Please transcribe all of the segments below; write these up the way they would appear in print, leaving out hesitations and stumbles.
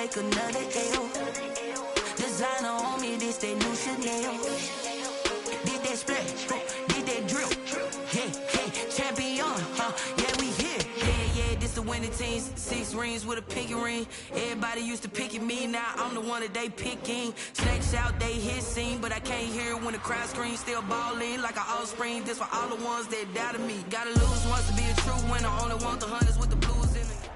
take another L. Designer on me, this that new Chanel. Did that splash, did that drip. Yeah, champion, yeah, we here. Yeah, this the winning teams. 6 rings with a pinky ring. Everybody used to picking me, now I'm the one that they picking. Snakes out, they hit scene, but I can't hear it when the crowd screams. Still ballin' like an offspring. This for all the ones that doubted me. Gotta lose once to be a true winner. Only want the hunters with the blues in it.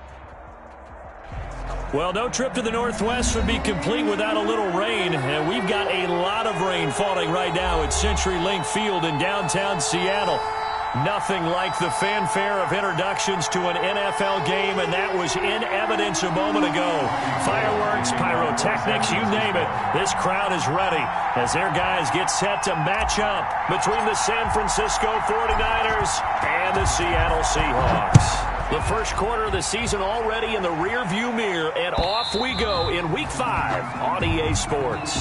Well, no trip to the Northwest would be complete without a little rain, and we've got a lot of rain falling right now at CenturyLink Field in downtown Seattle. Nothing like the fanfare of introductions to an NFL game, and that was in evidence a moment ago. Fireworks, pyrotechnics, you name it. This crowd is ready as their guys get set to match up between the San Francisco 49ers and the Seattle Seahawks. The first quarter of the season already in the rearview mirror, and off we go in Week 5 on EA Sports.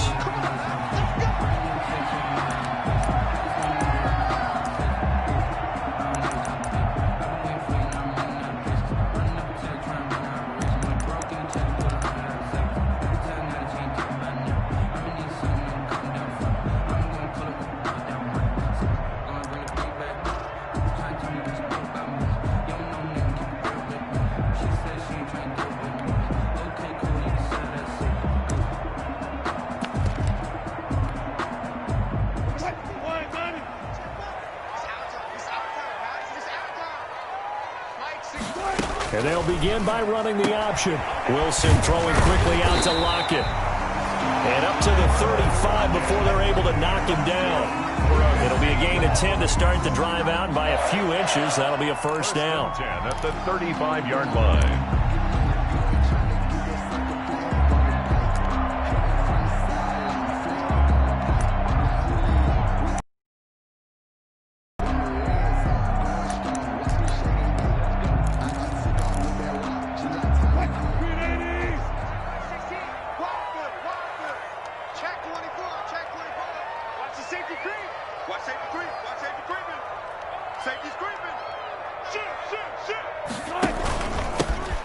And they'll begin by running the option. Wilson throwing quickly out to Lockett. And up to the 35 before they're able to knock him down. It'll be a gain of 10 to start the drive out by a few inches. That'll be a first down. 10 at the 35-yard line.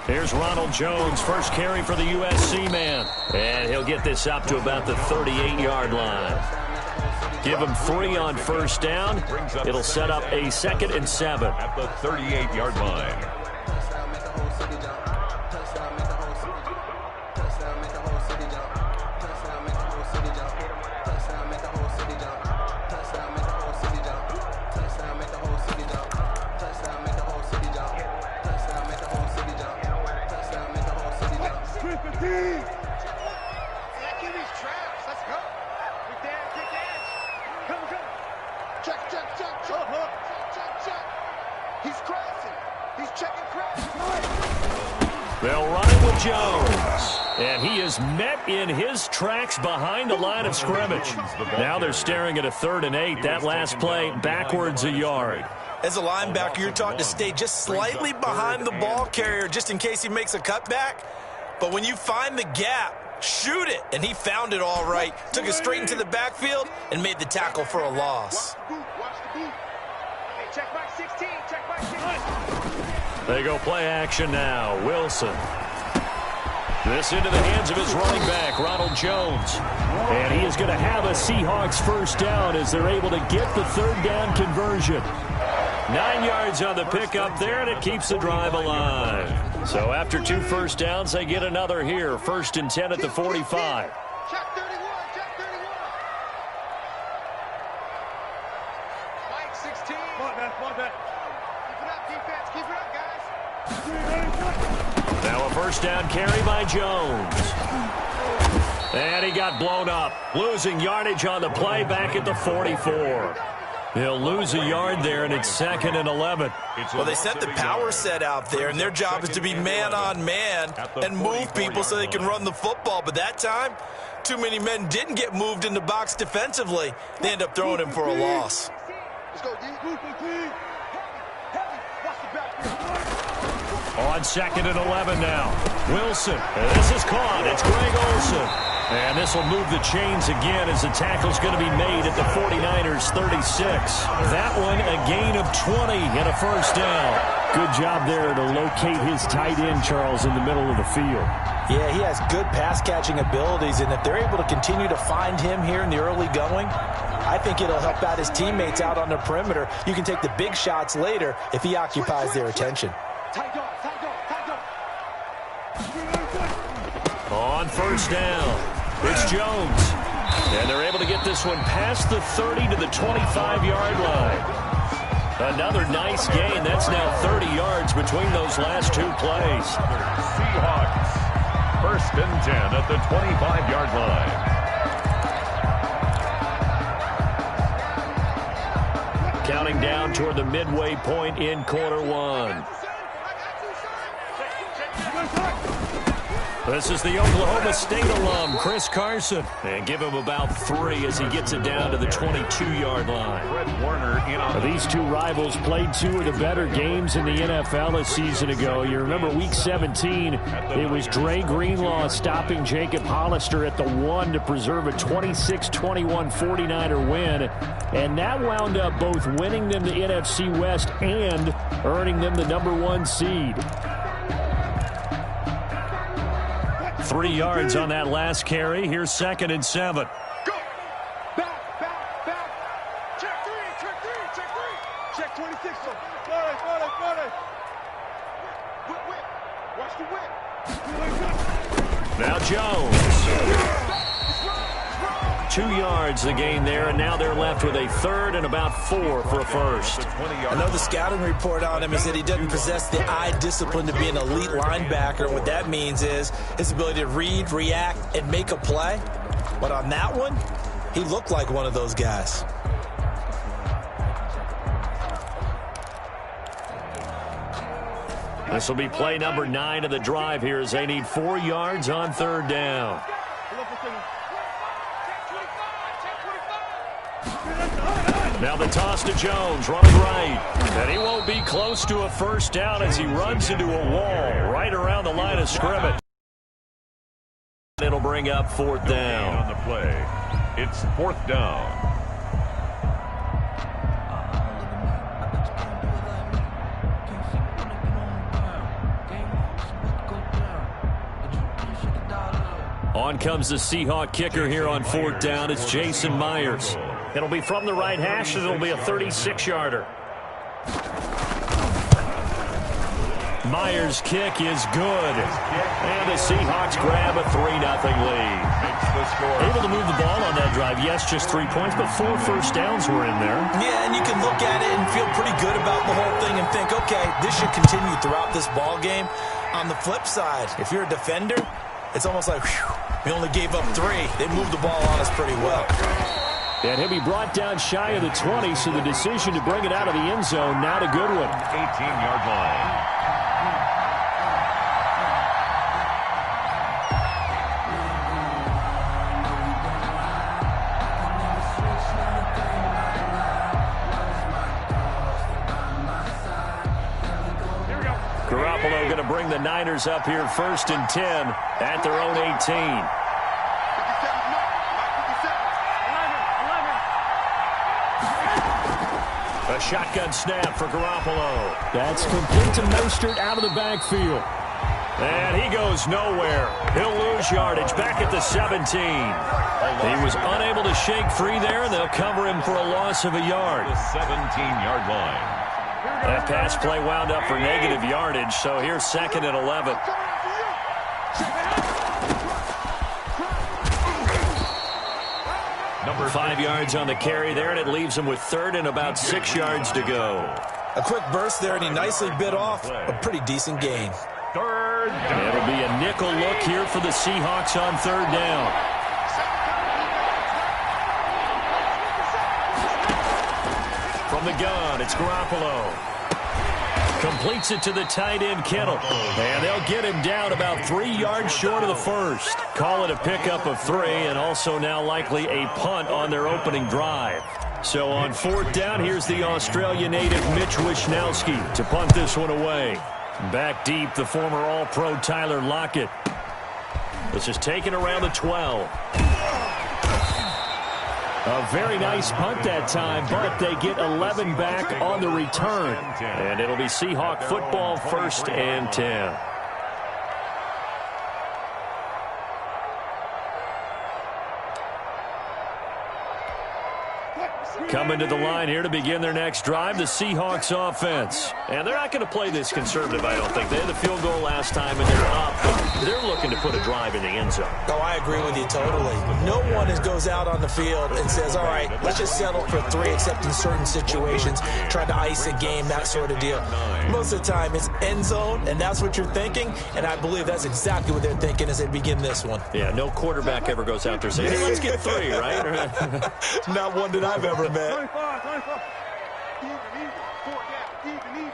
Here's Ronald Jones, first carry for the USC man. And he'll get this up to about the 38-yard line. Give him 3 on first down. It'll set up a 2nd and 7. At the 38-yard line. They'll run it with Jones. And he is met in his tracks behind the line of scrimmage. Now they're staring at a 3rd and 8. That last play backwards a yard. As a linebacker, you're taught to stay just slightly behind the ball carrier just in case he makes a cutback. But when you find the gap, shoot it. And he found it all right. Took it straight into the backfield and made the tackle for a loss. Check back 16. Check back 16. They go play action now. Wilson. This into the hands of his running back, Ronald Jones. And he is going to have a Seahawks first down as they're able to get the 3rd down conversion. 9 yards on the pickup there, and it keeps the drive alive. So after 2 first downs, they get another here. 1st and 10 at the 45. Check 31. Check 31. Mike 16. Come on, man. Keep it up, defense. Keep it up, guys. Now a first down carry by Jones. And he got blown up. Losing yardage on the play back at the 44. He'll lose a yard there, and it's 2nd and 11. Well, they set the power set out there, and their job is to be man-on-man and move people so they can run the football. But that time, too many men didn't get moved in the box defensively. They end up throwing him for a loss. Let's go, D. On 2nd and 11 now. Wilson. This is caught. It's Greg Olsen. And this will move the chains again as the tackle's going to be made at the 49ers 36. That one a gain of 20 and a first down. Good job there to locate his tight end, Charles, in the middle of the field. Yeah, he has good pass-catching abilities, and if they're able to continue to find him here in the early going, I think it'll help out his teammates out on the perimeter. You can take the big shots later if he occupies their attention. On first down, it's Jones. And they're able to get this one past the 30 to the 25-yard line. Another nice gain. That's now 30 yards between those last two plays. Seahawks. First and 10 at the 25-yard line. Counting down toward the midway point in quarter one. This is the Oklahoma State alum, Chris Carson. And give him about 3 as he gets it down to the 22-yard line. These two rivals played 2 of the better games in the NFL a season ago. You remember week 17, it was Dre Greenlaw stopping Jacob Hollister at the 1 to preserve a 26-21 49er win. And that wound up both winning them the NFC West and earning them the #1 seed. 3 yards on that last carry. Here's 2nd and 7. Go! Back! Check 3! Check 26. Forward! Whip! Watch the whip! Now Jones. 2 yards the gain there, and now they're left with a 3rd and about 4 for a first. I know the scouting report on him is that he doesn't possess the eye discipline to be an elite linebacker. What that means is his ability to read, react, and make a play. But on that one, he looked like one of those guys. This will be play number 9 of the drive here as they need 4 yards on 3rd down. Now the toss to Jones, running right. And he won't be close to a first down as he runs into a wall right around the line of scrimmage. It'll bring up 4th down. On the play, it's 4th down. On comes the Seahawk kicker here on 4th down. It's Jason Myers. It'll be from the right hash, and it'll be a 36-yarder. Myers' kick is good. And the Seahawks grab a 3-0 lead. Able to move the ball on that drive. Yes, just 3 points, but 4 first downs were in there. Yeah, and you can look at it and feel pretty good about the whole thing and think, okay, this should continue throughout this ball game. On the flip side, if you're a defender, it's almost like, whew, we only gave up 3. They moved the ball on us pretty well. And he'll be brought down shy of the 20, so the decision to bring it out of the end zone, not a good one. 18-yard line. Garoppolo going to bring the Niners up here 1st and 10 at their own 18. A shotgun snap for Garoppolo. That's complete to Mostert out of the backfield. And he goes nowhere. He'll lose yardage back at the 17. He was unable to shake free there, and they'll cover him for a loss of a yard. The 17-yard line. That pass play wound up for negative yardage, so here's 2nd and 11. Number 5 yards on the carry there, and it leaves him with 3rd and about 6 yards to go. A quick burst there, and he nicely bit off a pretty decent gain. 3rd down. It'll be a nickel look here for the Seahawks on 3rd down. From the gun, it's Garoppolo. Completes it to the tight end, Kittle. And they'll get him down about 3 yards short of the first. Call it a pickup of 3, and also now likely a punt on their opening drive. So on 4th down, here's the Australia native Mitch Wishnowsky to punt this one away. Back deep, the former All-Pro Tyler Lockett. This is taken around the 12. A very nice punt that time, but they get 11 back on the return. And it'll be Seahawk football, 1st and 10. Coming to the line here to begin their next drive, the Seahawks offense. And they're not going to play this conservative, I don't think. They had the field goal last time, and they're up. But they're looking to put a drive in the end zone. Oh, I agree with you totally. No one goes out on the field and says, all right, let's just settle for 3, except in certain situations, trying to ice a game, that sort of deal. Most of the time, it's end zone, and that's what you're thinking. And I believe that's exactly what they're thinking as they begin this one. Yeah, no quarterback ever goes out there saying, hey, let's get 3, right? Not one that I've ever met. 25. Even. 4 down. Even.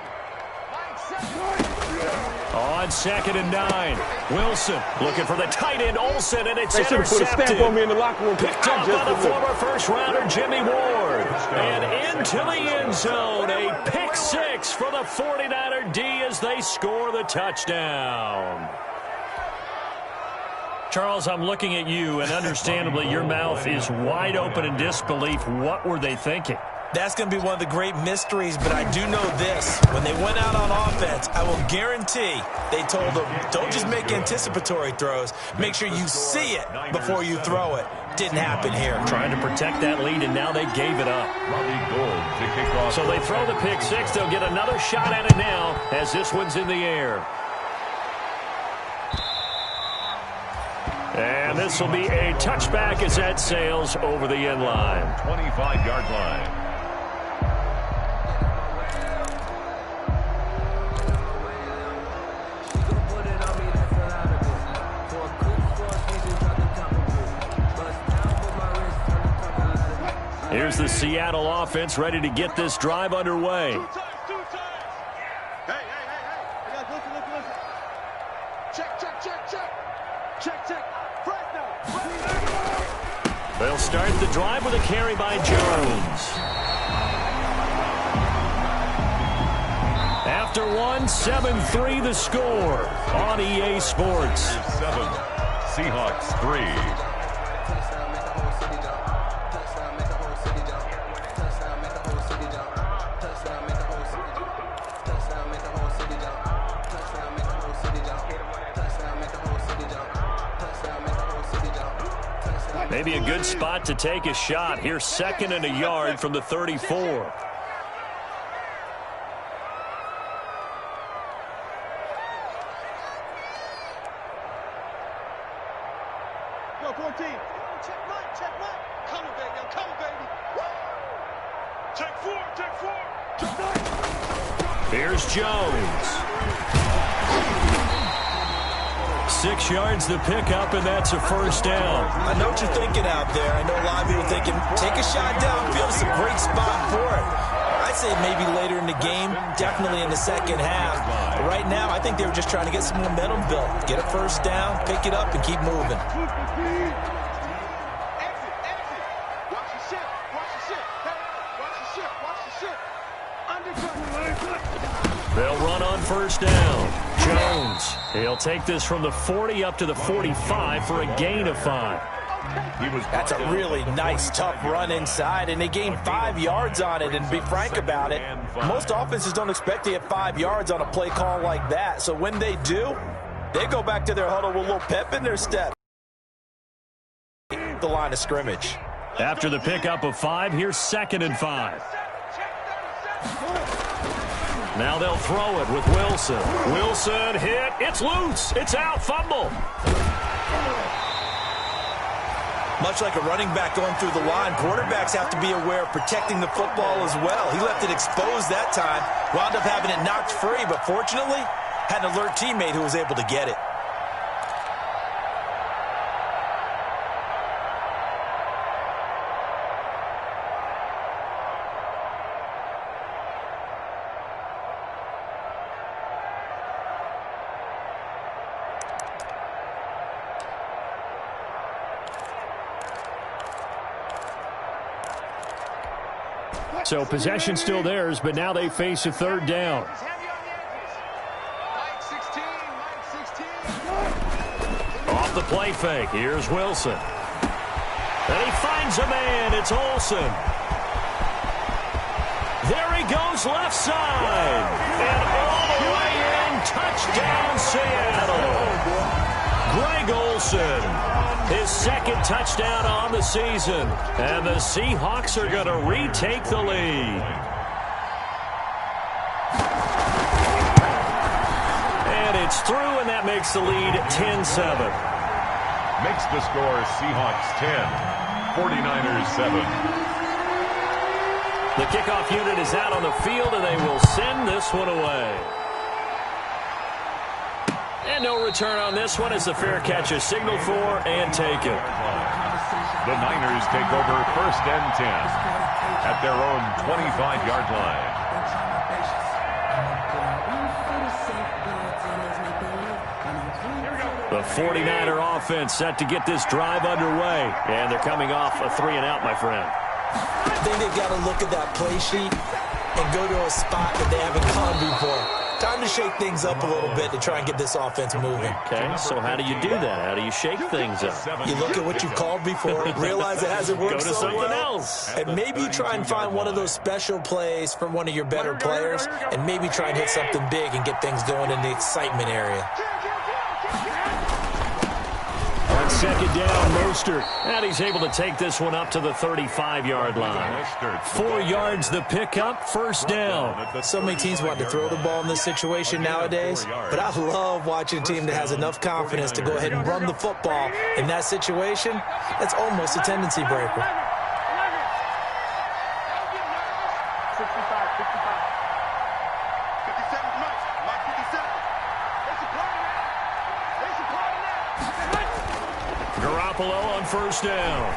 On 2nd and 9, Wilson looking for the tight end Olsen, and it's intercepted. Put a stamp on me in the locker room. Picked up by the former first-rounder Jimmy Ward. And into the end zone, a pick 6 for the 49er D as they score the touchdown. Charles, I'm looking at you, and understandably your mouth is wide open in disbelief. What were they thinking? That's going to be one of the great mysteries, but I do know this. When they went out on offense, I will guarantee they told them, don't just make anticipatory throws. Make sure you see it before you throw it. Didn't happen here. Trying to protect that lead, and now they gave it up. So they throw the pick 6. They'll get another shot at it now as this one's in the air. And this will be a touchback as that sails over the end line. 25-yard line. Here's the Seattle offense ready to get this drive underway. 2 times. Hey. You guys, listen. Check. They'll start the drive with a carry by Jones. After 7-3 the score on EA Sports. 7, Seahawks 3. Maybe a good spot to take a shot. Here's 2nd and a yard from the 34. Go, 14. Check right. Come on, baby. Take 4. Here's Jones. 6 yards the pickup, and that's a first down. I know what you're thinking out there. I know a lot of people thinking, take a shot downfield. It's a great spot for it. I'd say maybe later in the game, definitely in the second half. But right now, I think they were just trying to get some momentum built. Get a first down, pick it up, and keep moving. They'll run on first down. Jones, he'll take this from the 40 up to the 45 for a gain of 5. That's a really nice, tough run inside, and they gained 5 yards on it. And to be frank about it, most offenses don't expect to get 5 yards on a play call like that. So when they do, they go back to their huddle with a little pep in their step. The line of scrimmage. After the pickup of 5, here's 2nd and 5. Now they'll throw it with Wilson. Wilson hit. It's loose. It's out. Fumble. Much like a running back going through the line, quarterbacks have to be aware of protecting the football as well. He left it exposed that time, wound up having it knocked free, but fortunately had an alert teammate who was able to get it. So possession still theirs, but now they face a third down. Off the play fake, here's Wilson. And he finds a man. It's Olsen. There he goes left side. And all the way in. Touchdown, Seattle. Greg Olsen. His second touchdown on the season. And the Seahawks are going to retake the lead. And it's through, and that makes the lead 10-7. Makes the score Seahawks 10, 49ers 7. The kickoff unit is out on the field, and they will send this one away. And no return on this one as the fair catch is signaled for and taken. The Niners take over 1st and 10 at their own 25-yard line. The 49er offense set to get this drive underway. And they're coming off a 3-and-out, my friend. I think they've got to look at that play sheet and go to a spot that they haven't gone before. Time to shake things up a little bit to try and get this offense moving. Okay, so how do you do that? How do you shake things up? You look at what you've called before, realize it hasn't worked so so well, else. and maybe you try and find one of those special plays from one of your better players, and maybe try and hit something big and get things going in the excitement area. On second down, Mostert. And he's able to take this one up to the 35-yard line. 4 yards the pickup, first down. So many teams want to throw the ball in this situation nowadays, but I love watching a team that has enough confidence to go ahead and run the football in that situation. That's almost a tendency breaker. 57, Mike 57. Garoppolo on first down.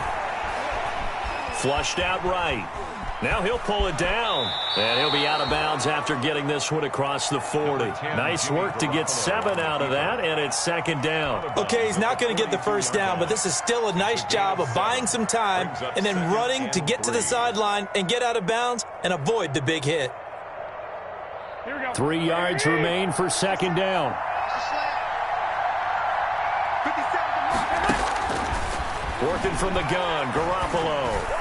Flushed out right. Now he'll pull it down. And he'll be out of bounds after getting this one across the 40. Nice work to get 7 out of that, and it's second down. Okay, he's not going to get the first down, but this is still a nice job of buying some time and then running to get to the sideline and get out of bounds and avoid the big hit. 3 yards remain for second down. Working from the gun, Garoppolo.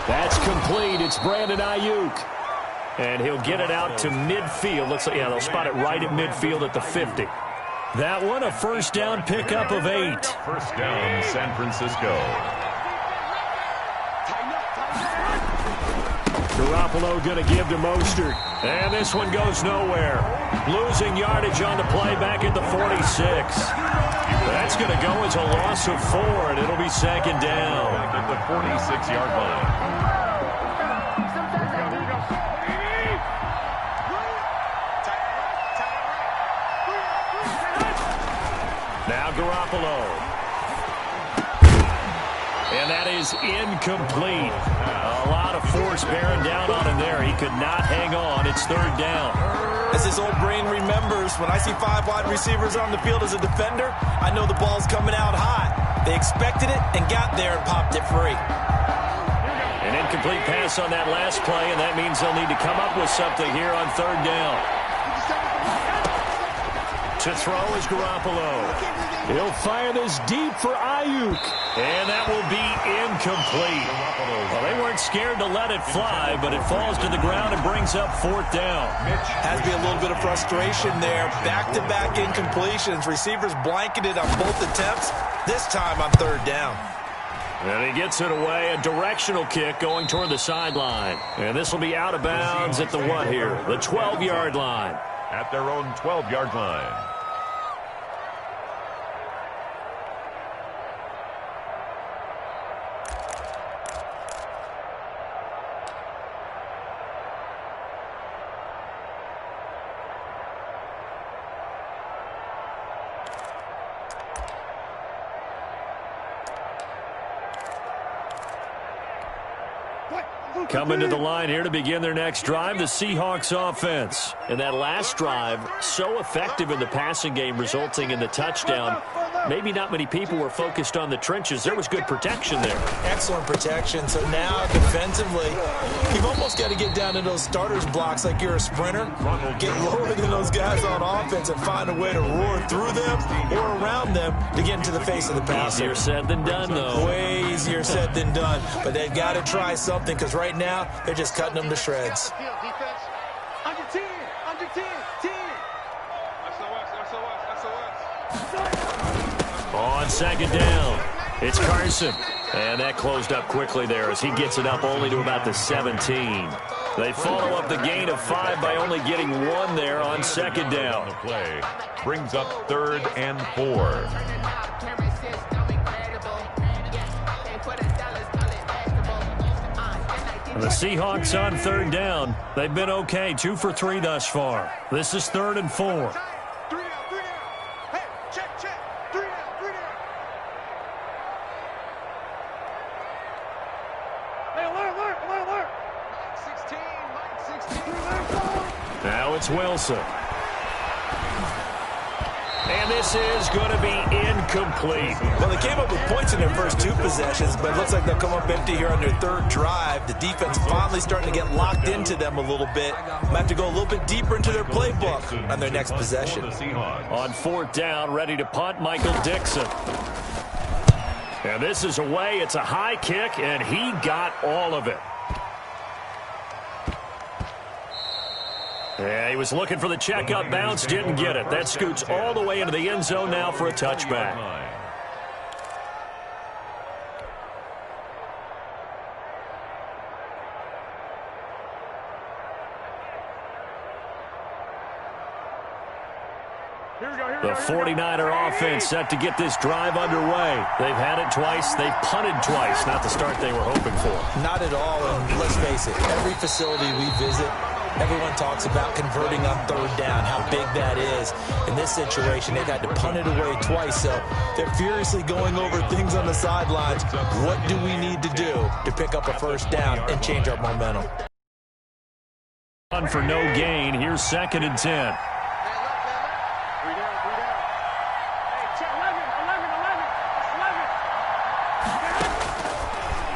That's complete. It's Brandon Ayuk. And he'll get it out to midfield. Looks like, yeah, they'll spot it right at midfield at the 50. That one, a first down pickup of 8. First down, San Francisco. Garoppolo going to give to Mostert. And this one goes nowhere. Losing yardage on the play back at the 46. That's going to go as a loss of 4, and it'll be second down. Back at the 46-yard line. Now Garoppolo. And that is incomplete. A lot of force bearing down on him there. He could not hang on. It's third down. As his old brain remembers, when I see 5 wide receivers on the field as a defender, I know the ball's coming out hot. They expected it and got there and popped it free. An incomplete pass on that last play, and that means they'll need to come up with something here on third down. To throw is Garoppolo. He'll fire this deep for Ayuk. And that will be incomplete. Well, they weren't scared to let it fly, but it falls to the ground and brings up fourth down. Has to be a little bit of frustration there. Back-to-back incompletions. Receivers blanketed on both attempts, this time on third down. And he gets it away, a directional kick going toward the sideline. And this will be out of bounds at the what here? The 12-yard line. At their own 12-yard line. Coming to the line here to begin their next drive, the Seahawks offense. And that last drive, so effective in the passing game, resulting in the touchdown. Maybe not many people were focused on the trenches. There was good protection there. Excellent protection. So now, defensively, you've almost got to get down to those starters blocks like you're a sprinter. Get lower than those guys on offense and find a way to roar through them or around them to get into the face of the passer. Easier said than done, though. Way easier easier said than done, but they've got to try something because right now they're just cutting them to shreds. Defense. Under 10. Under 10. 10. On second down, it's Carson. And that closed up quickly there as he gets it up only to about the 17. They follow up the gain of 5 by only getting 1 there on second down. The play brings up 3rd and 4. The Seahawks on 3rd down. They've been okay, 2 for 3 thus far. This is 3rd and 4. Now it's Wilson. And this is going to be incomplete. Well, they came up with points in their first 2 possessions, but it looks like they'll come up empty here on their 3rd drive. The defense finally starting to get locked into them a little bit. Might have to go a little bit deeper into their playbook on their next possession. On 4th down, ready to punt, Michael Dixon. And this is away. It's a high kick, and he got all of it. Yeah, he was looking for the checkup bounce, didn't get it. That scoots all the way into the end zone now for a touchback. The 49er offense set to get this drive underway. They've had it twice. They've punted twice. Not the start they were hoping for. Not at all, and let's face it, every facility we visit, everyone talks about converting on 3rd down, how big that is. In this situation, they've had to punt it away twice, so they're furiously going over things on the sidelines. What do we need to do to pick up a 1st down and change our momentum? On for no gain. Here's 2nd and 10.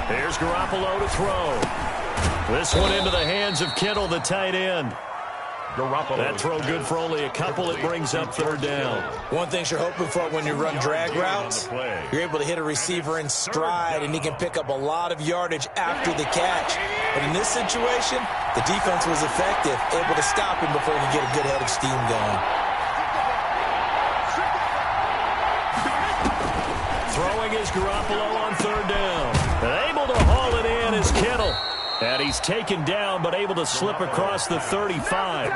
Here's Garoppolo to throw. This one into the hands of Kittle, the tight end. Garoppolo. That throw good for only a couple. It brings up 3rd down. One thing you're hoping for when you run drag routes, you're able to hit a receiver in stride, and he can pick up a lot of yardage after the catch. But in this situation, the defense was effective, able to stop him before he could get a good head of steam going. Throwing is Garoppolo on 3rd down. Able to haul it in is Kittle. And he's taken down, but able to slip across the 35.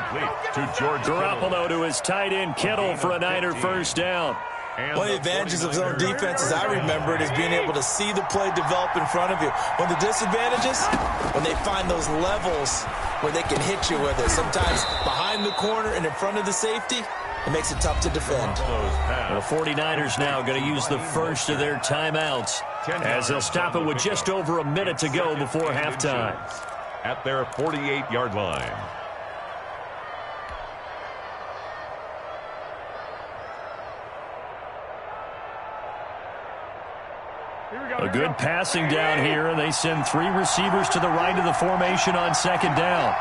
To George Garoppolo to his tight end, Kittle, for a Niner 1st down. One of the advantages of zone defense, as I remember it, is being able to see the play develop in front of you. One of the disadvantages, when they find those levels where they can hit you with it, sometimes behind the corner and in front of the safety, it makes it tough to defend. The 49ers now going to use the first of their timeouts as they'll stop it with just over a minute to go before halftime. At their 48-yard line. A good passing down here, and they send 3 receivers to the right of the formation on 2nd down.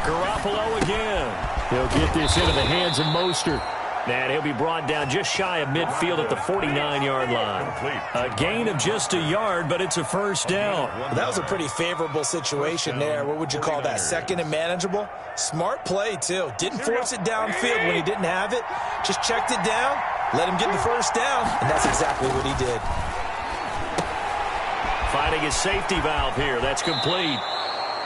Garoppolo again. He'll get this into the hands of Mostert. And he'll be brought down just shy of midfield at the 49-yard line. A gain of just a yard, but it's a 1st down. Well, that was a pretty favorable situation there. What would you call that? 2nd and manageable? Smart play, too. Didn't force it downfield when he didn't have it. Just checked it down, let him get the 1st down, and that's exactly what he did. Finding his safety valve here. That's complete.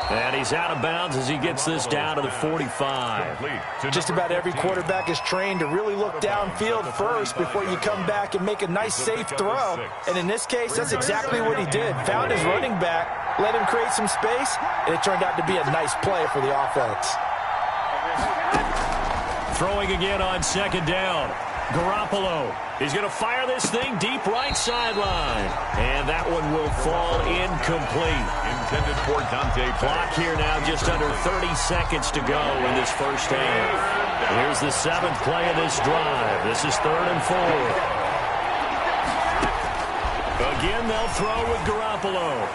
And he's out of bounds as he gets this down to the 45. Just about every quarterback is trained to really look downfield first before you come back and make a nice, safe throw. And in this case, that's exactly what he did. Found his running back, let him create some space, and it turned out to be a nice play for the offense. Throwing again on 2nd down. Garoppolo. He's going to fire this thing deep right sideline. And that one will fall incomplete. Intended for Dante. Clock here now, just under 30 seconds to go in this 1st half. Here's the 7th play of this drive. This is 3rd and 4. Again, they'll throw with Garoppolo.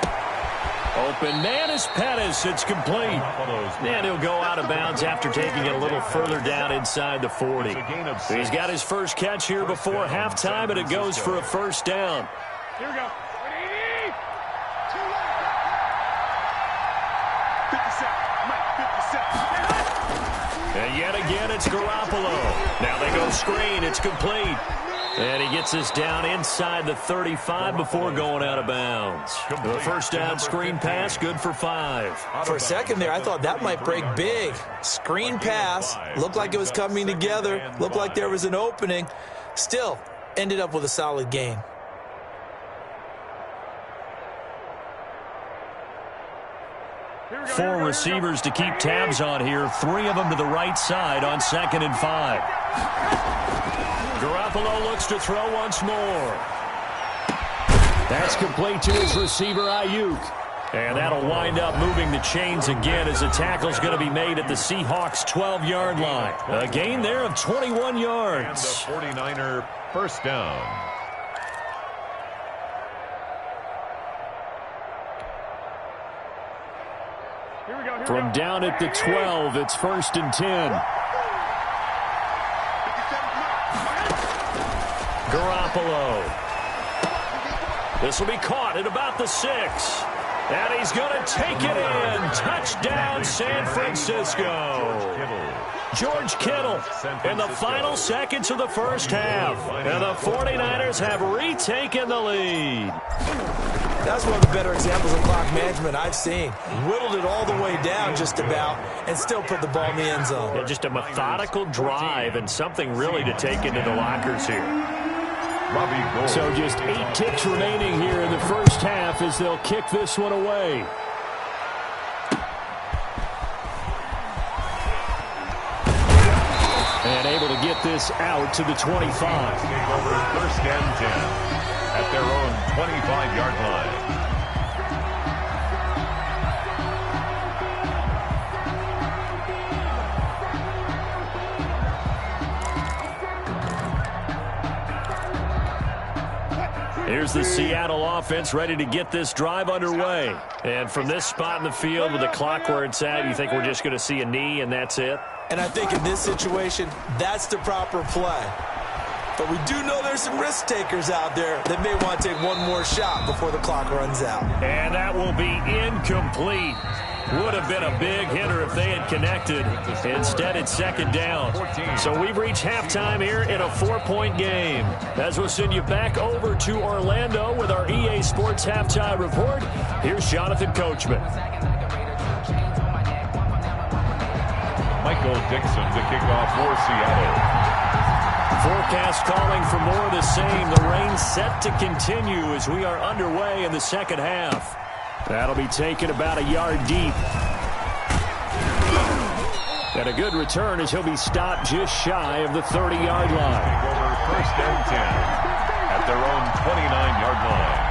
Open man is Pettis. It's complete. And he'll go out of bounds after taking it a little further down inside the 40. He's got his first catch here before halftime, and it goes for a first down. Here we go. 57. And yet again, it's Garoppolo. Now they go screen. It's complete. And he gets us down inside the 35 before going out of bounds. The first down screen pass, good for 5. For a second there, I thought that might break big. Screen pass, looked like it was coming together, looked like there was an opening. Still, ended up with a solid gain. Four receivers to keep tabs on here. 3 of them to the right side on 2nd and 5. Garoppolo looks to throw once more. That's complete to his receiver, Ayuk. And that'll wind up moving the chains again as the tackle's going to be made at the Seahawks' 12-yard line. A gain there of 21 yards. And the 49er first down. From down at the 12, it's 1st and 10. Garoppolo. This will be caught at about the 6. And he's going to take it in. Touchdown, San Francisco. George Kittle in the final seconds of the first half. And the 49ers have retaken the lead. That's one of the better examples of clock management I've seen. Whittled it all the way down just about and still put the ball in the end zone. Yeah, just a methodical drive and something really to take into the lockers here. So just 8 ticks remaining here in the first half as they'll kick this one away. And able to get this out to the 25. Take over 1st and 10 at their own 25-yard line. Here's the Seattle offense ready to get this drive underway. And from this spot in the field with the clock where it's at, you think we're just going to see a knee and that's it? And I think in this situation, that's the proper play. But we do know there's some risk takers out there that may want to take one more shot before the clock runs out. And that will be incomplete. Would have been a big hitter if they had connected. Instead, it's 2nd down. So we've reached halftime here in a 4-point game. As we'll send you back over to Orlando with our EA Sports Halftime Report, here's Jonathan Coachman. Michael Dixon to kick off for Seattle. Forecast calling for more of the same. The rain set to continue as we are underway in the second half. That'll be taken about a yard deep. And a good return as he'll be stopped just shy of the 30-yard line. Take over 1st and 10 at their own 29-yard line.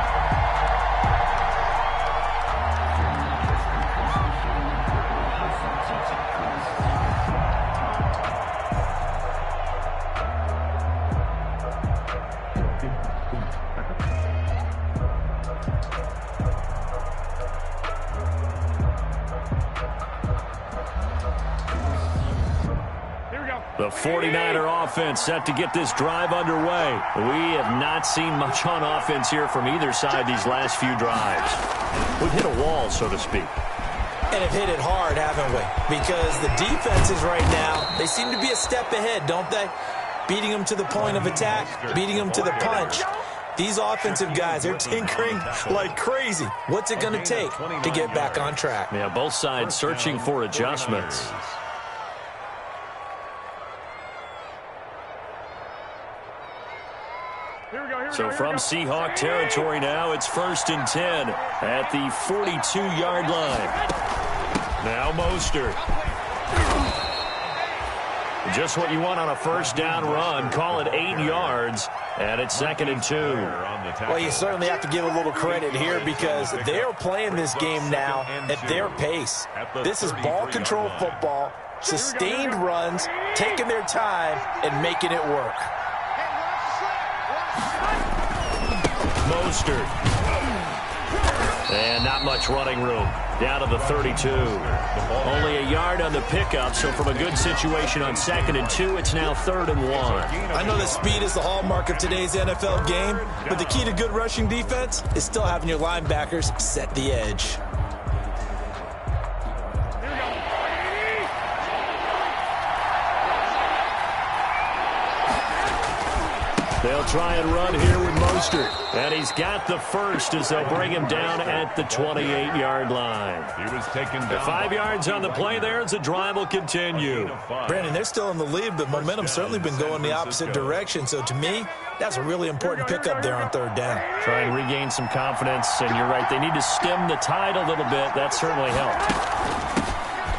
The 49er offense set to get this drive underway. We have not seen much on offense here from either side these last few drives. We've hit a wall, so to speak. And have hit it hard, haven't we? Because the defenses right now, they seem to be a step ahead, don't they? Beating them to the point of attack, beating them to the punch. These offensive guys, they're tinkering like crazy. What's it going to take to get back on track? Yeah, both sides searching for adjustments. So from Seahawk territory now, it's 1st and 10 at the 42-yard line. Now Mostert. Just what you want on a first down run. Call it 8 yards, and it's 2nd and 2. Well, you certainly have to give a little credit here because they're playing this game now at their pace. This is ball control football, sustained runs, taking their time, and making it work. Mostert. And not much running room. Down to the 32. Only a yard on the pickup, so from a good situation on 2nd and 2, it's now 3rd and 1. I know that speed is the hallmark of today's NFL game, but the key to good rushing defense is still having your linebackers set the edge. They'll try and run here with Mostert. And he's got the first as they'll bring him down at the 28-yard line. He was taken down. 5 yards on the play there as the drive will continue. Brandon, they're still in the lead, but momentum's certainly been going the opposite direction. So to me, that's a really important pickup there on 3rd down. Try and regain some confidence, and you're right. They need to stem the tide a little bit. That certainly helped.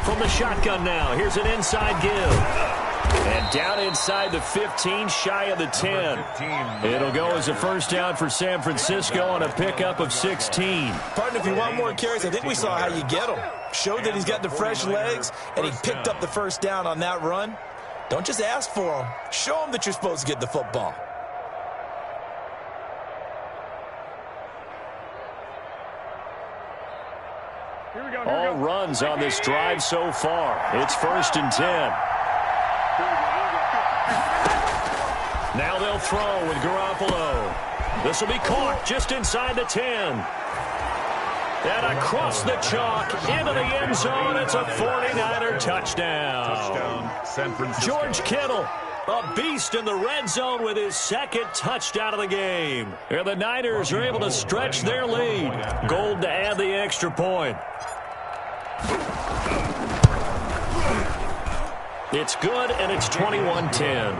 From the shotgun now, here's an inside give. And down inside the 15, shy of the 10. It'll go as a first down for San Francisco on a pickup of 16. Partner, if you want more carries, I think we saw how you get him. Showed that he's got the fresh legs, and he picked up the first down on that run. Don't just ask for him. Show him that you're supposed to get the football. All runs on this drive so far. It's 1st and 10. Now they'll throw with Garoppolo. This will be caught just inside the 10. And across the chalk into the end zone. It's a 49er touchdown. San Francisco. George Kittle, a beast in the red zone with his 2nd touchdown of the game. And the Niners are able to stretch their lead. Gold to add the extra point. It's good, and it's 21-10.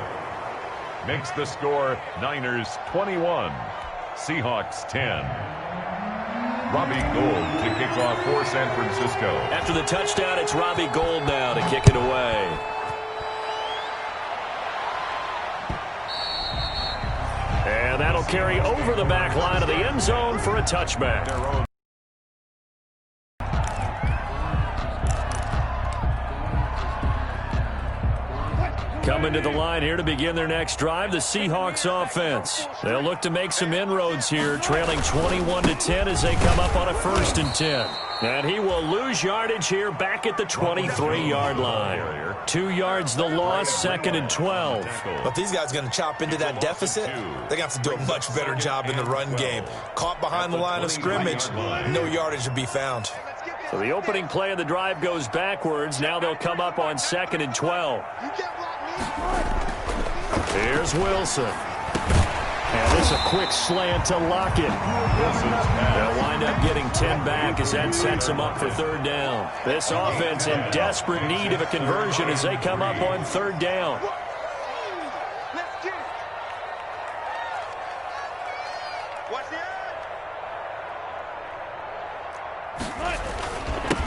Makes the score Niners 21, Seahawks 10. Robbie Gould to kick off for San Francisco. After the touchdown, it's Robbie Gould now to kick it away. And that'll carry over the back line of the end zone for a touchback. Coming to the line here to begin their next drive, the Seahawks offense. They'll look to make some inroads here, trailing 21-10 as they come up on a 1st and 10. And he will lose yardage here back at the 23-yard line. 2 yards the loss, 2nd and 12. But if these guys are going to chop into that deficit, they're going to have to do a much better job in the run game. Caught behind the line of scrimmage, no yardage to be found. So the opening play of the drive goes backwards. Now they'll come up on 2nd and 12. Here's Wilson. And this is a quick slant to Lockett. They'll wind up getting 10 back as that sets them up for 3rd down. This offense in desperate need of a conversion as they come up on 3rd down.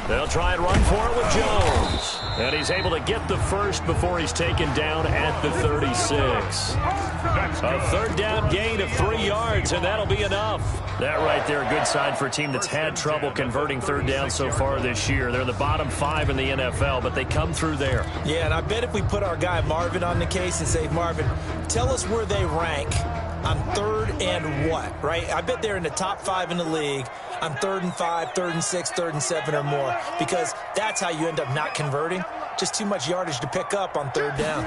They'll try and run for it with Jones. And he's able to get the first before he's taken down at the 36. A 3rd down gain of 3 yards, and that'll be enough. That right there, a good sign for a team that's had trouble converting 3rd down so far this year. They're in the bottom 5 in the NFL, but they come through there. Yeah, and I bet if we put our guy Marvin on the case and say, Marvin, tell us where they rank on 3rd and what, right? I bet they're in the top 5 in the league on 3rd and 5, 3rd and 6, 3rd and 7 or more, because that's how you end up not converting. Just too much yardage to pick up on 3rd down.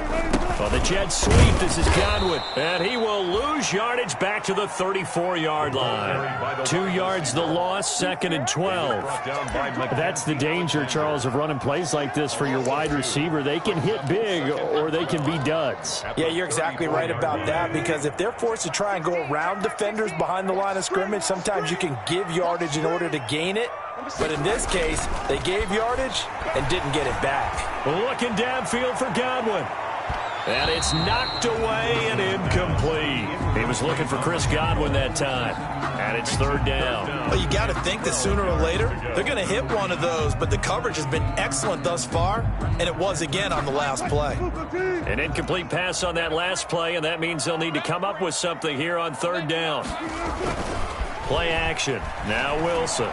Well, the jet sweep, this is Gotw, and he will lose yardage back to the 34-yard line. 2 yards the loss, 2nd and 12. That's the danger, Charles, of running plays like this for your wide receiver. They can hit big or they can be duds. Yeah, you're exactly right about that, because if they're forced to try and go around defenders behind the line of scrimmage, sometimes you can give yardage in order to gain it. But in this case, they gave yardage and didn't get it back. Looking downfield for Godwin. And it's knocked away and incomplete. He was looking for Chris Godwin that time. And it's 3rd down. Well, you got to think that sooner or later, they're going to hit one of those. But the coverage has been excellent thus far, and it was again on the last play. An incomplete pass on that last play, and that means they'll need to come up with something here on 3rd down. Play action. Now Wilson.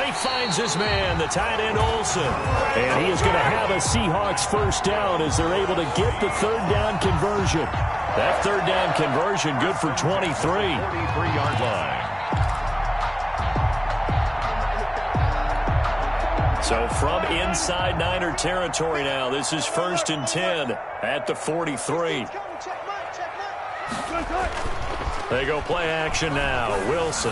He finds his man, the tight end Olsen. And he is going to have a Seahawks 1st down as they're able to get the 3rd down conversion. That 3rd down conversion good for 23. 43-yard line. So from inside Niner territory now, this is 1st and 10 at the 43. They go play action now. Wilson.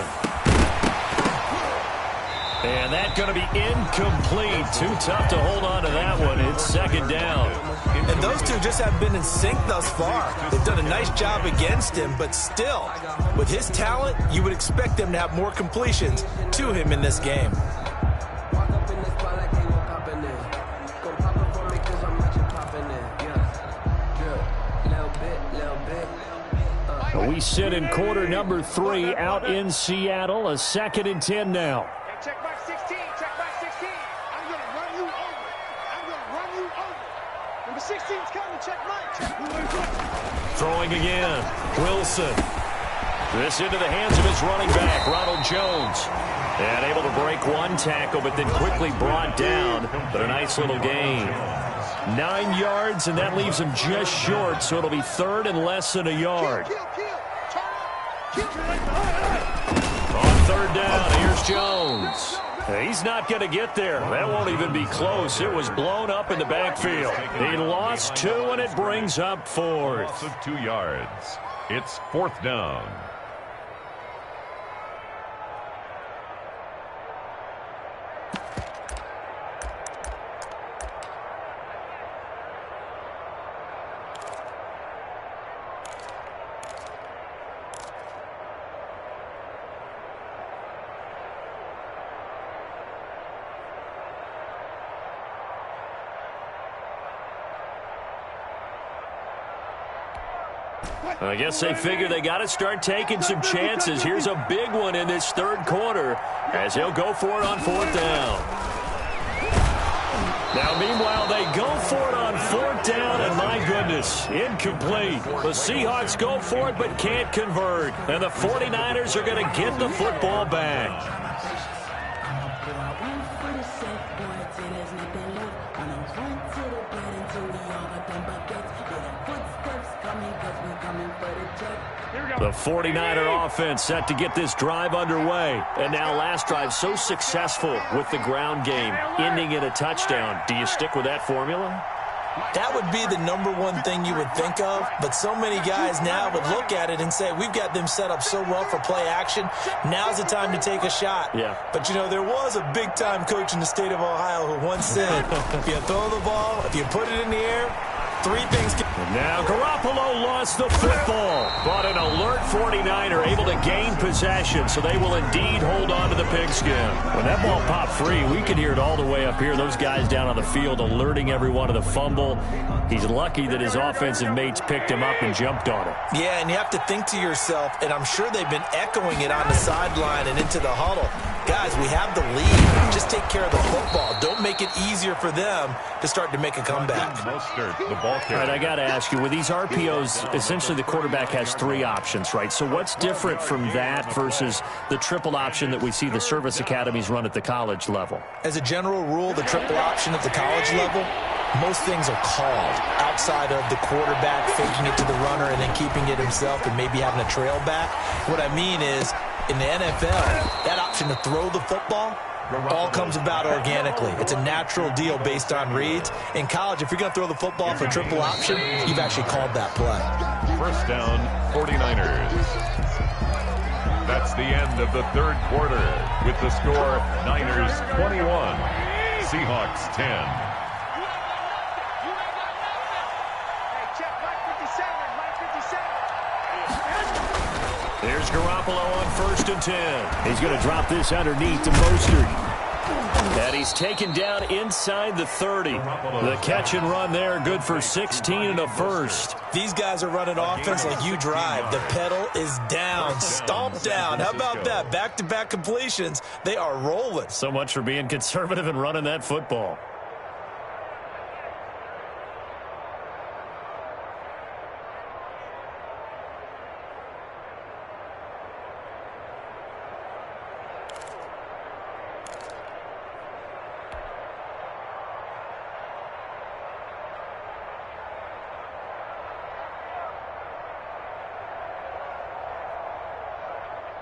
And that's going to be incomplete. Too tough to hold on to that one. It's 2nd down. And those two just haven't been in sync thus far. They've done a nice job against him, but still, with his talent, you would expect them to have more completions to him in this game. We sit in quarter number 3 out in Seattle. A 2nd and 10 now. Check back 16. Check back 16. I'm going to run you over. I'm going to run you over. Number 16's coming. Check mine. Throwing again. Wilson. This into the hands of his running back, Ronald Jones. And able to break one tackle, but then quickly brought down. But a nice little gain. 9 yards, and that leaves him just short, so it'll be 3rd and less than a yard. On 3rd down, here's Jones. He's not going to get there. That won't even be close. It was blown up in the backfield. He lost 2, and it brings up 4th. Loss of 2 yards. It's 4th down. I guess they figure they got to start taking some chances. Here's a big one in this 3rd quarter as he'll go for it on 4th down. Now, meanwhile, they go for it on 4th down, and my goodness, incomplete. The Seahawks go for it but can't convert, and the 49ers are going to get the football back. The 49er offense set to get this drive underway. And now last drive so successful with the ground game, ending in a touchdown. Do you stick with that formula? That would be the #1 thing you would think of, but so many guys now would look at it and say, we've got them set up so well for play action. Now's the time to take a shot. Yeah. But, you know, there was a big-time coach in the state of Ohio who once said, if you throw the ball, if you put it in the air, 3 things can... Now Garoppolo lost the football, but an alert 49er able to gain possession, so they will indeed hold on to the pigskin. When that ball popped free, we could hear it all the way up here. Those guys down on the field alerting everyone of the fumble. He's lucky that his offensive mates picked him up and jumped on it. Yeah, and you have to think to yourself, and I'm sure they've been echoing it on the sideline and into the huddle. Guys, we have the lead. Just take care of the football. Don't make it easier for them to start to make a comeback. All right, I got to ask you, with these RPOs, essentially the quarterback has 3 options, right? So what's different from that versus the triple option that we see the service academies run at the college level? As a general rule, the triple option at the college level, most things are called outside of the quarterback faking it to the runner and then keeping it himself and maybe having a trail back. What I mean is, in the NFL, that option to throw the football all comes about organically. It's a natural deal based on reads. In college, if you're going to throw the football for a triple option, you've actually called that play. 1st down, 49ers. That's the end of the 3rd quarter with the score Niners 21, Seahawks 10. There's Garoppolo on 1st and 10. He's going to drop this underneath to Mostert. And he's taken down inside the 30. The catch and run there, good for 16 and a first. These guys are running offense like you drive. The pedal is down, stomped down. How about that? Back-to-back completions. They are rolling. So much for being conservative and running that football.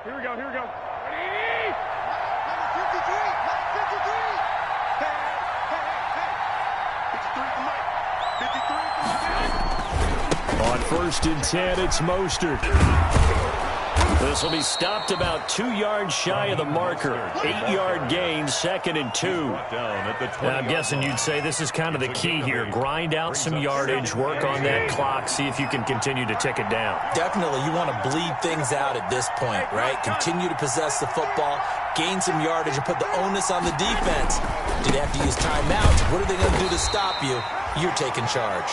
Here we go. Ready? Number 53. first and 10. It's Mostert. This will be stopped about 2 yards shy of the marker. 8-yard gain, 2nd and 2. I'm guessing you'd say this is kind of the key here. Grind out some yardage, work on that clock, see if you can continue to tick it down. Definitely, you want to bleed things out at this point, right? Continue to possess the football, gain some yardage, and put the onus on the defense. Do they have to use timeouts? What are they going to do to stop you? You're taking charge.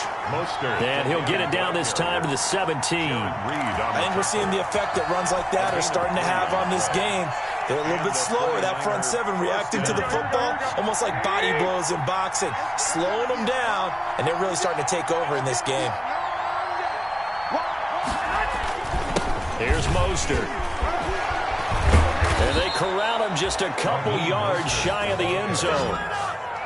And he'll get it down this time to the 17. I think we're seeing the effect that runs like that are starting to have on this game. They're a little bit slower, that front seven, reacting to the football, almost like body blows in boxing, slowing them down, and they're really starting to take over in this game. Here's Mostert. And they corral him just a couple yards shy of the end zone.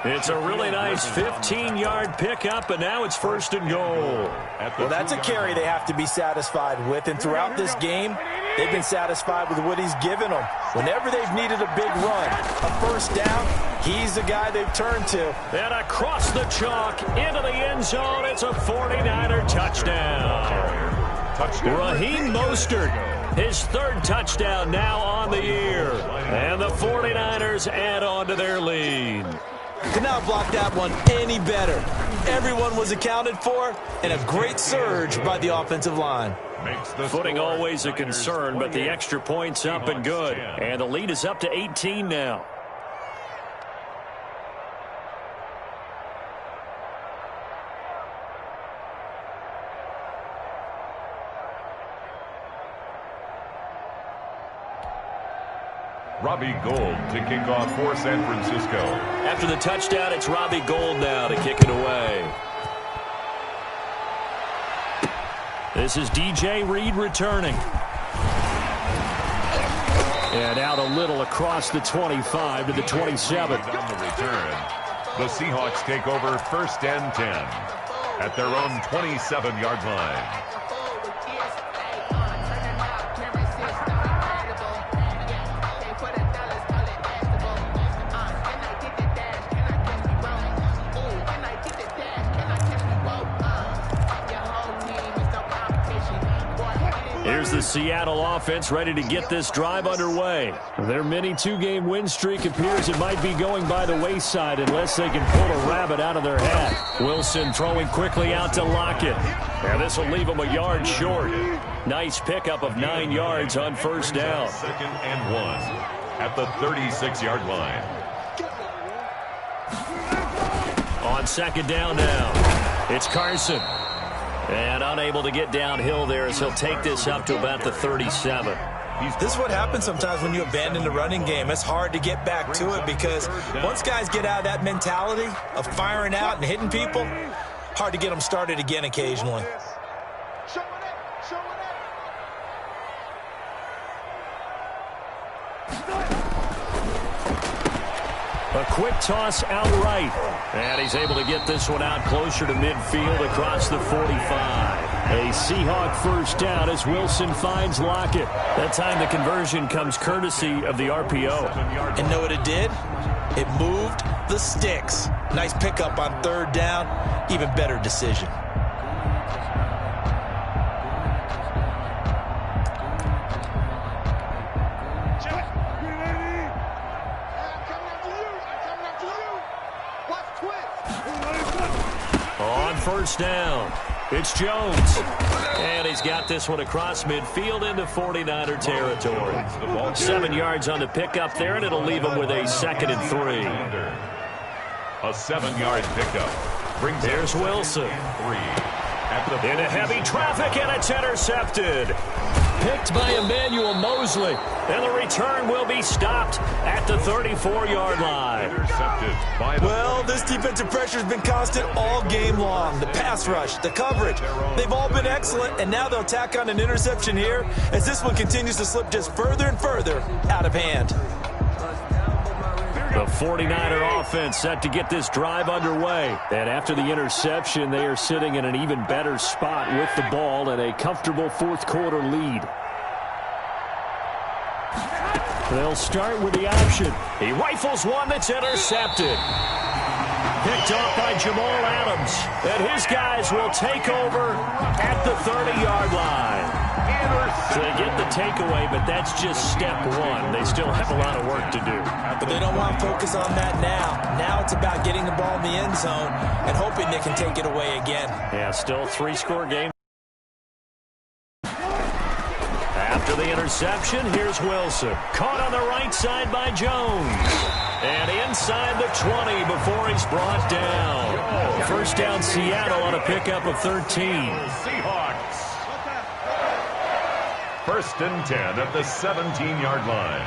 It's a really nice 15-yard pickup, and now it's 1st and goal. Well, that's a carry they have to be satisfied with, and throughout this game, they've been satisfied with what he's given them. Whenever they've needed a big run, a first down, he's the guy they've turned to. And across the chalk, into the end zone, it's a 49er touchdown. Raheem Mostert, his 3rd touchdown now on the year. And the 49ers add on to their lead. Could not block that one any better. Everyone was accounted for, and a great surge by the offensive line. Footing always a concern, but the extra point's up and good. And the lead is up to 18 now. Robbie Gould to kick off for San Francisco. After the touchdown, it's Robbie Gould now to kick it away. This is DJ Reed returning. And out a little across the 25 to the 27. On the return, the Seahawks take over 1st and 10 at their own 27-yard line. Here's the Seattle offense ready to get this drive underway. Their mini 2-game win streak appears it might be going by the wayside unless they can pull a rabbit out of their hat. Wilson throwing quickly out to Lockett. And this will leave them a yard short. Nice pickup of 9 yards on 1st down. 2nd and 1 at the 36-yard line. On 2nd down now, it's Carson. And unable to get downhill there as he'll take this up to about the 37. This is what happens sometimes when you abandon the running game. It's hard to get back to it because once guys get out of that mentality of firing out and hitting people, hard to get them started again occasionally. A quick toss outright. And he's able to get this one out closer to midfield across the 45. A Seahawk first down as Wilson finds Lockett. That time the conversion comes courtesy of the RPO. And know what it did? It moved the sticks. Nice pickup on 3rd down. Even better decision. On 1st down, it's Jones. And he's got this one across midfield into 49er territory. 7 yards on the pickup there, and it'll leave him with a 2nd and 3. A 7-yard pickup. There's Wilson. 3 into heavy traffic, and it's intercepted. Picked by Emmanuel Mosley. And the return will be stopped at the 34-yard line. Well, this defensive pressure has been constant all game long. The pass rush, the coverage, they've all been excellent, and now they'll tack on an interception here as this one continues to slip just further and further out of hand. The 49er offense set to get this drive underway. And after the interception, they are sitting in an even better spot with the ball and a comfortable 4th quarter lead. They'll start with the option. He rifles one that's intercepted. picked off by Jamal Adams. And his guys will take over at the 30-yard line. So they get the takeaway, but that's just step one. They still have a lot of work to do. But they don't want to focus on that now. Now it's about getting the ball in the end zone and hoping they can take it away again. Yeah, still 3-score game. After the interception, here's Wilson. Caught on the right side by Jones. And inside the 20 before he's brought down. First down Seattle on a pickup of 13. Seahawks. First and 10 at the 17-yard line.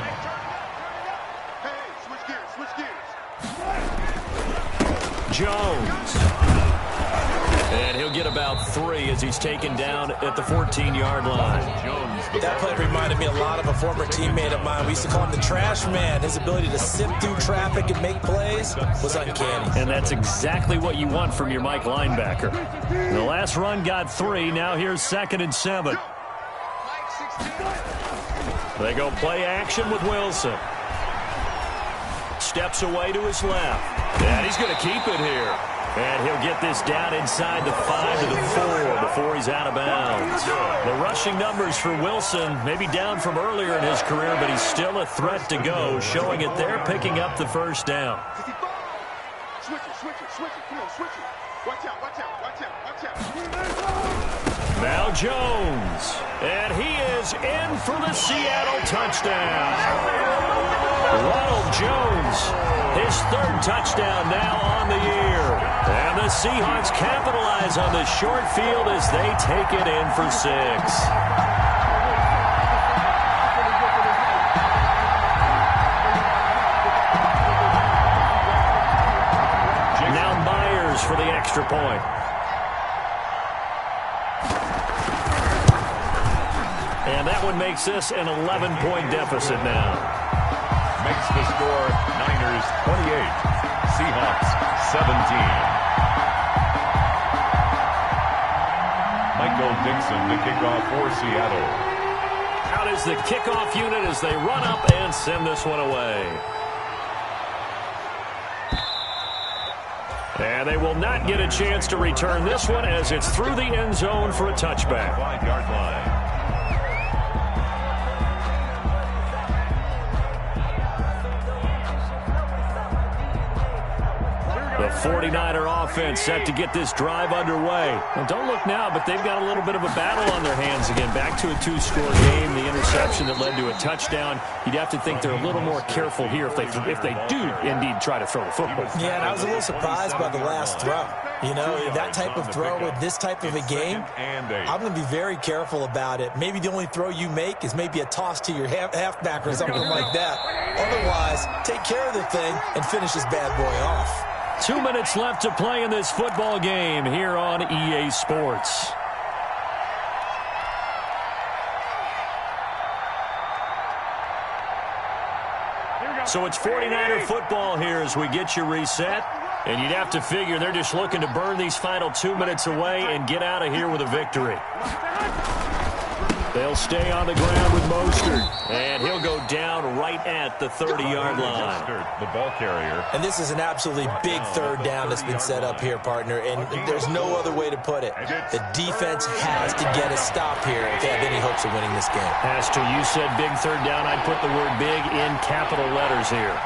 Hey, switch gears. Jones. And he'll get about 3 as he's taken down at the 14-yard line. That play reminded me a lot of a former teammate of mine. We used to call him the trash man. His ability to sift through traffic and make plays was uncanny. And that's exactly what you want from your Mike linebacker. The last run got 3. Now here's 2nd and 7. They go play action with Wilson. Steps away to his left. And he's going to keep it here. And he'll get this down inside the 5 to the 4 before he's out of bounds. The rushing numbers for Wilson maybe down from earlier in his career, but he's still a threat to go, showing it there, picking up the first down. Switch it. Come on, switch it. Watch out. Now Jones. And he is in for the Seattle touchdown. Ronald Jones, his 3rd touchdown now on the year. And the Seahawks capitalize on the short field as they take it in for 6. Now Myers for the extra point. And that one makes this an 11-point deficit now. Makes the score Niners 28, Seahawks 17. Michael Dixon to kick off for Seattle. Out is the kickoff unit as they run up and send this one away. And they will not get a chance to return this one as it's through the end zone for a touchback. 5-yard line. The 49er offense set to get this drive underway. Well, don't look now, but they've got a little bit of a battle on their hands again. Back to a 2-score game. The interception that led to a touchdown. You'd have to think they're a little more careful here if they do indeed try to throw the football. Yeah, and I was a little surprised by the last throw. You know, that type of throw with this type of a game, I'm going to be very careful about it. Maybe the only throw you make is maybe a toss to your halfback or something like that. Otherwise, take care of the thing and finish this bad boy off. 2 minutes left to play in this football game here on EA Sports. So it's 49er football here as we get you reset. And you'd have to figure they're just looking to burn these final 2 minutes away and get out of here with a victory. They'll stay on the ground with Mostert. And he'll go down right at the 30-yard line. The ball carrier. And this is an absolutely big 3rd down that's been set up here, partner. And there's no other way to put it. The defense has to get a stop here if they have any hopes of winning this game. Has to. You said big 3rd down. I'd put the word big in capital letters here.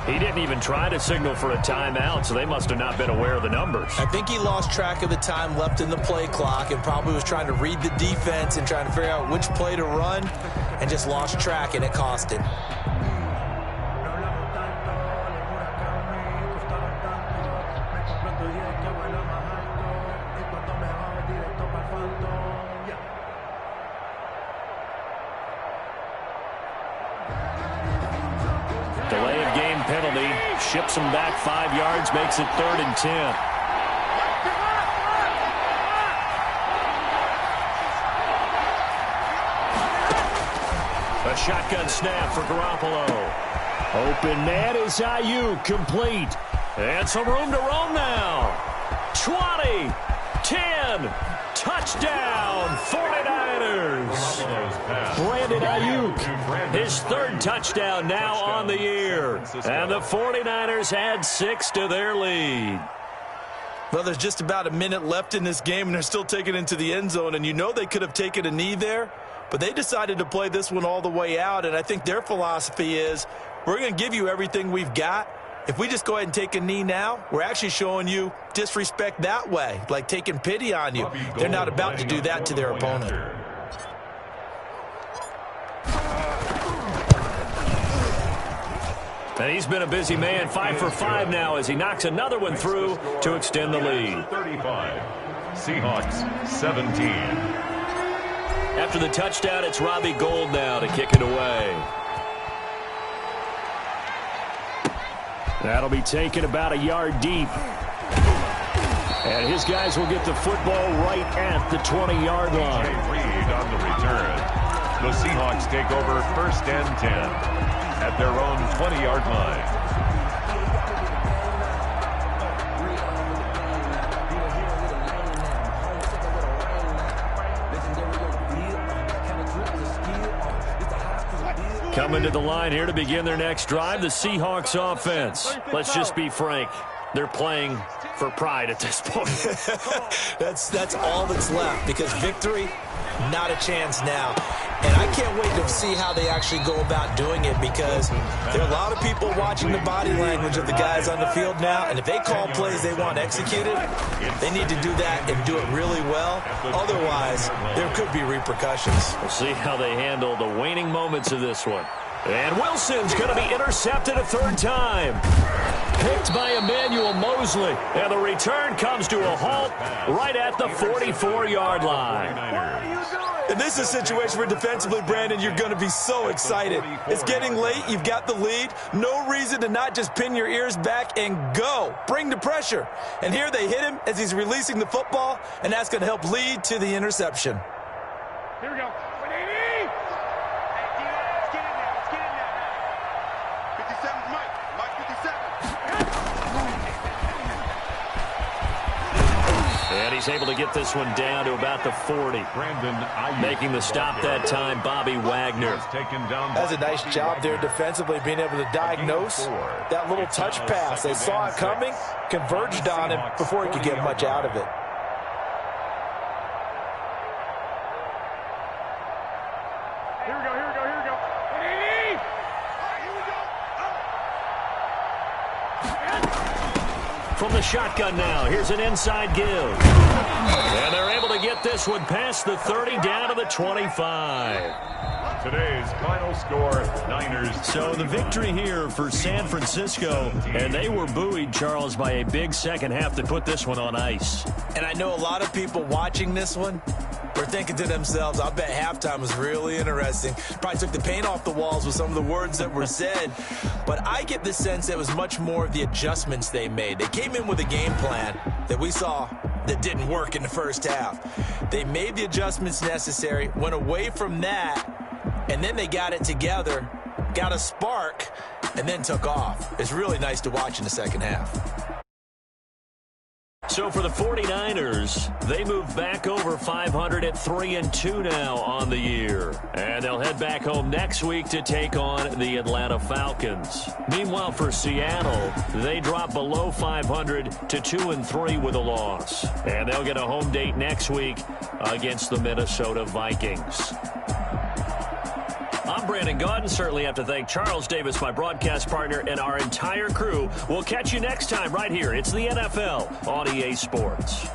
He didn't even try to signal for a timeout, so they must have not been aware of the numbers. I think he lost track of the time left in the play clock and probably was trying to read the defense and trying to figure out which play to run and just lost track, and it cost him. Delay of game penalty. Ships him back 5 yards, makes it 3rd and 10. A shotgun snap for Garoppolo. Open man is Ayuk, complete. And some room to roam now. 20. 10. Touchdown, 49ers. Brandon Ayuk, his third touchdown now on the year. And the 49ers add 6 to their lead. Well, there's just about a minute left in this game, and they're still taking it into the end zone. And you know they could have taken a knee there, but they decided to play this one all the way out. And I think their philosophy is, we're going to give you everything we've got. If we just go ahead and take a knee now, we're actually showing you disrespect that way, like taking pity on you. They're not about to do that to their opponent. And he's been a busy man, 5 for 5 now as he knocks another one through to extend the lead. 35. Seahawks 17. After the touchdown, it's Robbie Gould now to kick it away. That'll be taken about a yard deep. And his guys will get the football right at the 20-yard line. Reed on the return. The Seahawks take over 1st and 10 at their own 20-yard line. Coming to the line here to begin their next drive, the Seahawks offense. Let's just be frank. They're playing for pride at this point. That's all that's left, because victory, not a chance now. And I can't wait to see how they actually go about doing it, because there are a lot of people watching the body language of the guys on the field now, and if they call plays they want executed, they need to do that and do it really well. Otherwise, there could be repercussions. We'll see how they handle the waning moments of this one. And Wilson's going to be intercepted a third time. Picked by Emmanuel Mosley. And the return comes to a halt right at the 44-yard line. And this is a situation where defensively, Brandon, you're going to be so excited. It's getting late. You've got the lead. No reason to not just pin your ears back and go. Bring the pressure. And here they hit him as he's releasing the football, and that's going to help lead to the interception. Here we go. And he's able to get this one down to about the 40. Making the stop that time, Bobby Wagner. That's a nice job there defensively, being able to diagnose that little touch pass. They saw it coming, converged on him before he could get much out of it. Here we go, here we go, here we go. From the shotgun now, here's an inside give. And they're able to get this one past the 30 down to the 25. Today's final score, Niners. So the victory here for San Francisco, and they were buoyed, Charles, by a big second half that put this one on ice. And I know a lot of people watching this one were thinking to themselves, I bet halftime was really interesting. Probably took the paint off the walls with some of the words that were said. But I get the sense that it was much more of the adjustments they made. They came in with a game plan that we saw that didn't work in the first half. They made the adjustments necessary, went away from that, and then they got it together, got a spark, and then took off. It's really nice to watch in the second half. So for the 49ers, they move back over 500 at 3-2 now on the year. And they'll head back home next week to take on the Atlanta Falcons. Meanwhile, for Seattle, they drop below 500 to 2-3 with a loss. And they'll get a home date next week against the Minnesota Vikings. I'm Brandon Gotw. Certainly have to thank Charles Davis, my broadcast partner, and our entire crew. We'll catch you next time right here. It's the NFL on EA Sports.